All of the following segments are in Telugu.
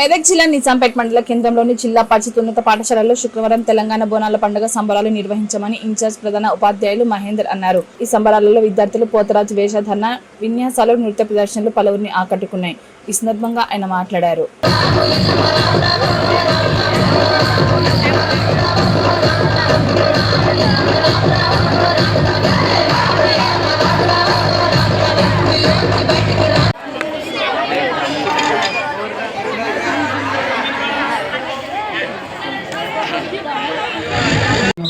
మెదక్ జిల్లా నిజాంపేట్ మండల కేంద్రంలోని జిల్లా పరిషత్ ఉన్నత పాఠశాలలో శుక్రవారం తెలంగాణ బోనాల పండుగ సంబరాలు నిర్వహించామని ఇన్ఛార్జ్ ప్రధాన ఉపాధ్యాయులు మహేందర్ అన్నారు. ఈ సంబరాలలో విద్యార్థులు పోతరాజు వేషధారణ, విన్యాసాలు, నృత్య ప్రదర్శనలు పలువురిని ఆకట్టుకున్నాయి. ఈ సందర్భంగా ఆయన మాట్లాడారు.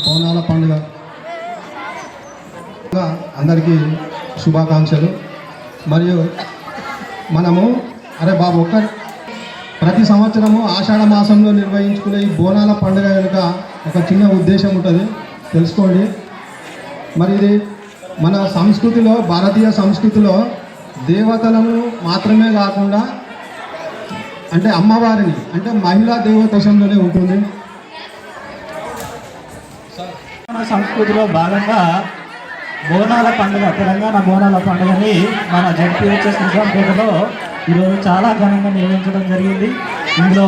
బోనాల పండుగ అందరికీ శుభాకాంక్షలు. మరియు మనము ప్రతి సంవత్సరము ఆషాఢ మాసంలో నిర్వహించుకునే ఈ బోనాల పండుగ వెనుక ఒక చిన్న ఉద్దేశం ఉంటుంది, తెలుసుకోండి. మరి ఇది మన సంస్కృతిలో, భారతీయ సంస్కృతిలో దేవతలను మాత్రమే కాకుండా అంటే అమ్మవారిని, అంటే మహిళా దేవతలోనే ఉంటుంది. సంస్కృతిలో భాగంగా బోనాల పండుగ, తెలంగాణ బోనాల పండుగని మన జడ్పీహెచ్ఎస్ నిజాంపేటలో ఈరోజు చాలా ఘనంగా నిర్వహించడం జరిగింది. ఇందులో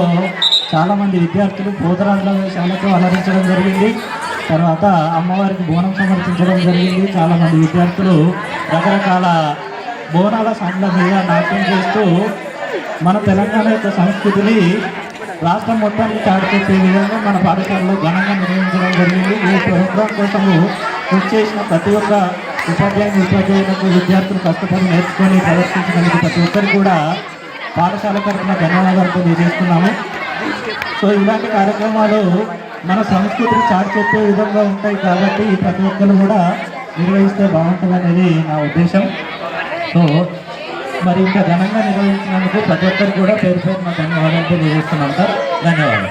చాలామంది విద్యార్థులు పోతరాజుల వేషాలతో అలరించడం జరిగింది. తర్వాత అమ్మవారికి బోనం సమర్పించడం జరిగింది. చాలామంది విద్యార్థులు రకరకాల బోనాల సండ్ల మీద నాట్యం చేస్తూ మన తెలంగాణ యొక్క సంస్కృతిని రాష్ట్రం మొత్తానికి చాటిచెప్పే విధంగా మన పాఠశాలలో ఘనంగా నిర్వహించడం జరిగింది. ఈ ప్రోగ్రాం కోసము కృషి చేసిన ప్రతి ఒక్క ఉపాధ్యాయులకు, విద్యార్థులు కష్టపడి నేర్చుకొని ప్రదర్శించినందుకు ప్రతి ఒక్కరికి కూడా పాఠశాల తరఫున ధన్యవాదాలు తెలియజేస్తున్నాము. సో ఇలాంటి కార్యక్రమాలు మన సంస్కృతిని చాటిచెప్పే విధంగా ఉంటాయి కాబట్టి ప్రతి ఒక్కరు కూడా నిర్వహిస్తే బాగుంటుంది అనేది నా ఉద్దేశం. సో మరి ఇంకా ఘనంగా నిర్వహించినందుకు ప్రతి ఒక్కరికి కూడా పేరు పేరున ధన్యవాదాలు తెలియజేస్తున్నాం సార్. ధన్యవాదాలు.